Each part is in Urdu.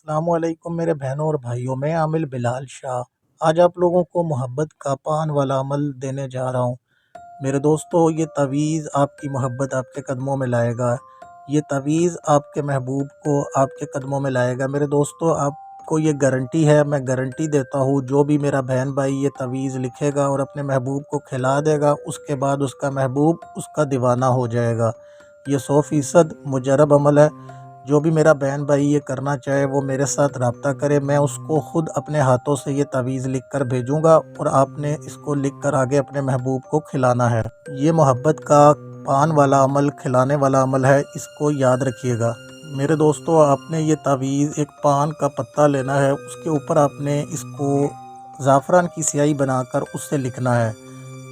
السلام علیکم میرے بہنوں اور بھائیوں، میں عامل بلال شاہ آج آپ لوگوں کو محبت کا پان والا عمل دینے جا رہا ہوں۔ میرے دوستو، یہ تعویذ آپ کی محبت آپ کے قدموں میں لائے گا۔ یہ تعویذ آپ کے محبوب کو آپ کے قدموں میں لائے گا۔ میرے دوستو، آپ کو یہ گارنٹی ہے، میں گارنٹی دیتا ہوں، جو بھی میرا بہن بھائی یہ تعویذ لکھے گا اور اپنے محبوب کو کھلا دے گا، اس کے بعد اس کا محبوب اس کا دیوانہ ہو جائے گا۔ یہ 100% مجرب عمل ہے۔ جو بھی میرا بہن بھائی یہ کرنا چاہے وہ میرے ساتھ رابطہ کرے، میں اس کو خود اپنے ہاتھوں سے یہ تعویذ لکھ کر بھیجوں گا اور آپ نے اس کو لکھ کر آگے اپنے محبوب کو کھلانا ہے۔ یہ محبت کا پان والا عمل، کھلانے والا عمل ہے، اس کو یاد رکھیے گا۔ میرے دوستو، آپ نے یہ تعویذ ایک پان کا پتا لینا ہے، اس کے اوپر آپ نے اس کو زعفران کی سیاہی بنا کر اس سے لکھنا ہے۔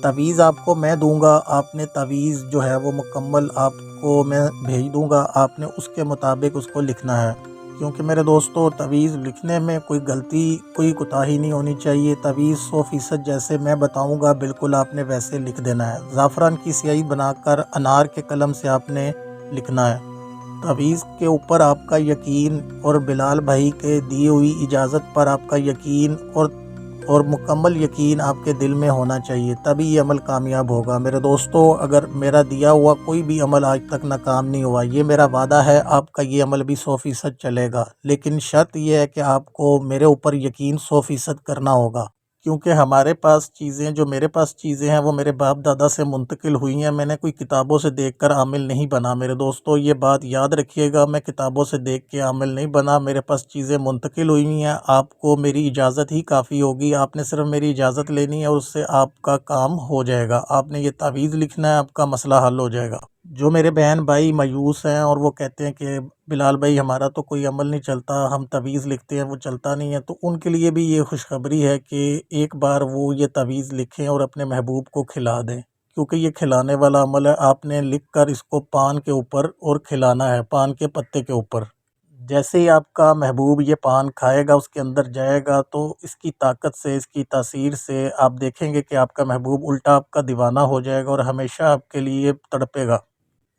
تعویذ آپ کو میں دوں گا، آپ نے تعویذ جو ہے وہ مکمل آپ کو میں بھیج دوں گا، آپ نے اس کے مطابق اس کو لکھنا ہے، کیونکہ میرے دوستو تعویذ لکھنے میں کوئی غلطی، کوئی کوتاہی نہیں ہونی چاہیے۔ تعویذ 100% جیسے میں بتاؤں گا بالکل آپ نے ویسے لکھ دینا ہے۔ زعفران کی سیاہی بنا کر انار کے قلم سے آپ نے لکھنا ہے۔ تعویذ کے اوپر آپ کا یقین اور بلال بھائی کے دی ہوئی اجازت پر آپ کا یقین اور مکمل یقین آپ کے دل میں ہونا چاہیے، تبھی یہ عمل کامیاب ہوگا۔ میرے دوستو، اگر میرا دیا ہوا کوئی بھی عمل آج تک ناکام نہیں ہوا، یہ میرا وعدہ ہے آپ کا یہ عمل بھی 100% چلے گا، لیکن شرط یہ ہے کہ آپ کو میرے اوپر یقین 100% کرنا ہوگا، کیونکہ ہمارے پاس چیزیں، جو میرے پاس چیزیں ہیں وہ میرے باپ دادا سے منتقل ہوئی ہیں، میں نے کوئی کتابوں سے دیکھ کر عامل نہیں بنا۔ میرے دوستو، یہ بات یاد رکھیے گا، میں کتابوں سے دیکھ کے عامل نہیں بنا، میرے پاس چیزیں منتقل ہوئی ہیں۔ آپ کو میری اجازت ہی کافی ہوگی، آپ نے صرف میری اجازت لینی ہے اور اس سے آپ کا کام ہو جائے گا۔ آپ نے یہ تعویذ لکھنا ہے، آپ کا مسئلہ حل ہو جائے گا۔ جو میرے بہن بھائی مایوس ہیں اور وہ کہتے ہیں کہ بلال بھائی ہمارا تو کوئی عمل نہیں چلتا، ہم تعویذ لکھتے ہیں وہ چلتا نہیں ہے، تو ان کے لیے بھی یہ خوشخبری ہے کہ ایک بار وہ یہ تعویذ لکھیں اور اپنے محبوب کو کھلا دیں، کیونکہ یہ کھلانے والا عمل ہے۔ آپ نے لکھ کر اس کو پان کے اوپر اور کھلانا ہے، پان کے پتے کے اوپر۔ جیسے ہی آپ کا محبوب یہ پان کھائے گا، اس کے اندر جائے گا، تو اس کی طاقت سے، اس کی تاثیر سے آپ دیکھیں گے کہ آپ کا محبوب الٹا آپ کا دیوانہ ہو جائے گا اور ہمیشہ آپ کے لیے تڑپے گا۔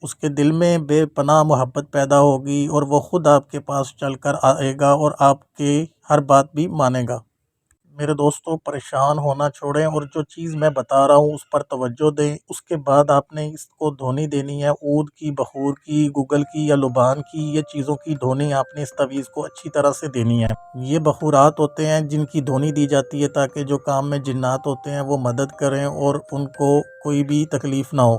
اس کے دل میں بے پناہ محبت پیدا ہوگی اور وہ خود آپ کے پاس چل کر آئے گا اور آپ کی ہر بات بھی مانے گا۔ میرے دوستو، پریشان ہونا چھوڑیں اور جو چیز میں بتا رہا ہوں اس پر توجہ دیں۔ اس کے بعد آپ نے اس کو دھونی دینی ہے، عود کی، بخور کی، گگل کی یا لبان کی، یہ چیزوں کی دھونی آپ نے اس تعویذ کو اچھی طرح سے دینی ہے۔ یہ بخورات ہوتے ہیں جن کی دھونی دی جاتی ہے تاکہ جو کام میں جنات ہوتے ہیں وہ مدد کریں اور ان کو کوئی بھی تکلیف نہ ہو۔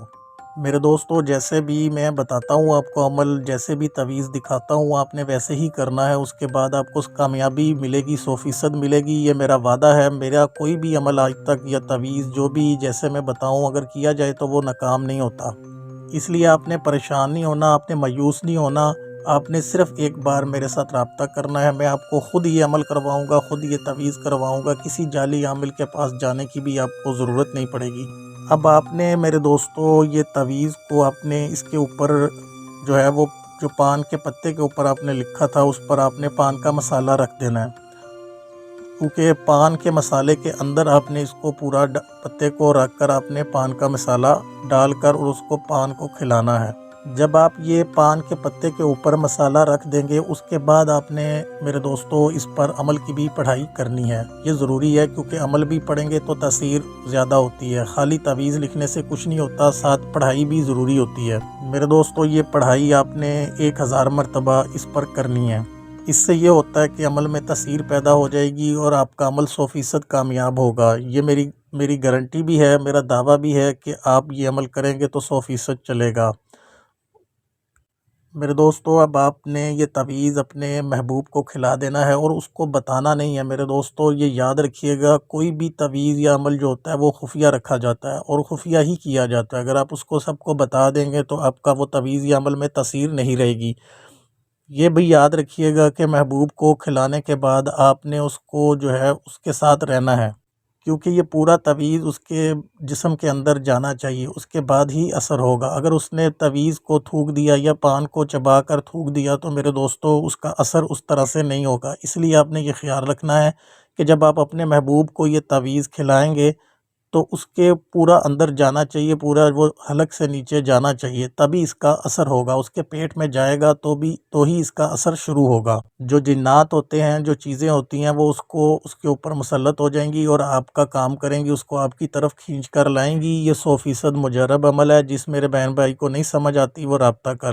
میرے دوستو، جیسے بھی میں بتاتا ہوں آپ کو عمل، جیسے بھی تعویذ دکھاتا ہوں آپ نے ویسے ہی کرنا ہے، اس کے بعد آپ کو کامیابی ملے گی، 100% ملے گی، یہ میرا وعدہ ہے۔ میرا کوئی بھی عمل آج تک یا تعویذ جو بھی جیسے میں بتاؤں اگر کیا جائے تو وہ ناکام نہیں ہوتا، اس لیے آپ نے پریشان نہیں ہونا، آپ نے مایوس نہیں ہونا، آپ نے صرف ایک بار میرے ساتھ رابطہ کرنا ہے، میں آپ کو خود یہ عمل کرواؤں گا، خود یہ تعویذ کرواؤں گا، کسی جعلی عامل کے پاس جانے کی بھی آپ کو ضرورت نہیں پڑے گی۔ اب آپ نے میرے دوستو یہ تعویذ کو آپ نے اس کے اوپر جو ہے وہ جو پان کے پتے کے اوپر آپ نے لکھا تھا اس پر آپ نے پان کا مسالہ رکھ دینا ہے، کیونکہ پان کے مسالے کے اندر آپ نے اس کو پورا پتے کو رکھ کر آپ نے پان کا مسالہ ڈال کر اور اس کو پان کو کھلانا ہے۔ جب آپ یہ پان کے پتے کے اوپر مسالہ رکھ دیں گے، اس کے بعد آپ نے میرے دوستو اس پر عمل کی بھی پڑھائی کرنی ہے، یہ ضروری ہے، کیونکہ عمل بھی پڑھیں گے تو تاثیر زیادہ ہوتی ہے، خالی تعویذ لکھنے سے کچھ نہیں ہوتا، ساتھ پڑھائی بھی ضروری ہوتی ہے۔ میرے دوستو، یہ پڑھائی آپ نے 1000 مرتبہ اس پر کرنی ہے، اس سے یہ ہوتا ہے کہ عمل میں تاثیر پیدا ہو جائے گی اور آپ کا عمل 100% کامیاب ہوگا۔ یہ میری گارنٹی بھی ہے، میرا دعویٰ بھی ہے کہ آپ یہ عمل کریں گے تو 100% چلے گا۔ میرے دوستو، اب آپ نے یہ تعویذ اپنے محبوب کو کھلا دینا ہے اور اس کو بتانا نہیں ہے۔ میرے دوستو، یہ یاد رکھیے گا، کوئی بھی تعویذ یا عمل جو ہوتا ہے وہ خفیہ رکھا جاتا ہے اور خفیہ ہی کیا جاتا ہے۔ اگر آپ اس کو سب کو بتا دیں گے تو آپ کا وہ تعویذ یا عمل میں تاثیر نہیں رہے گی۔ یہ بھی یاد رکھیے گا کہ محبوب کو کھلانے کے بعد آپ نے اس کو جو ہے اس کے ساتھ رہنا ہے، کیونکہ یہ پورا تعویذ اس کے جسم کے اندر جانا چاہیے، اس کے بعد ہی اثر ہوگا۔ اگر اس نے تعویذ کو تھوک دیا یا پان کو چبا کر تھوک دیا تو میرے دوستو اس کا اثر اس طرح سے نہیں ہوگا۔ اس لیے آپ نے یہ خیال رکھنا ہے کہ جب آپ اپنے محبوب کو یہ تعویذ کھلائیں گے تو اس کے پورا اندر جانا چاہیے، پورا وہ حلق سے نیچے جانا چاہیے، تبھی اس کا اثر ہوگا۔ اس کے پیٹ میں جائے گا تو ہی اس کا اثر شروع ہوگا۔ جو جنات ہوتے ہیں، جو چیزیں ہوتی ہیں، وہ اس کے اوپر مسلط ہو جائیں گی اور آپ کا کام کریں گی، اس کو آپ کی طرف کھینچ کر لائیں گی۔ یہ 100% مجرب عمل ہے۔ جس میرے بہن بھائی کو نہیں سمجھ آتی وہ رابطہ کر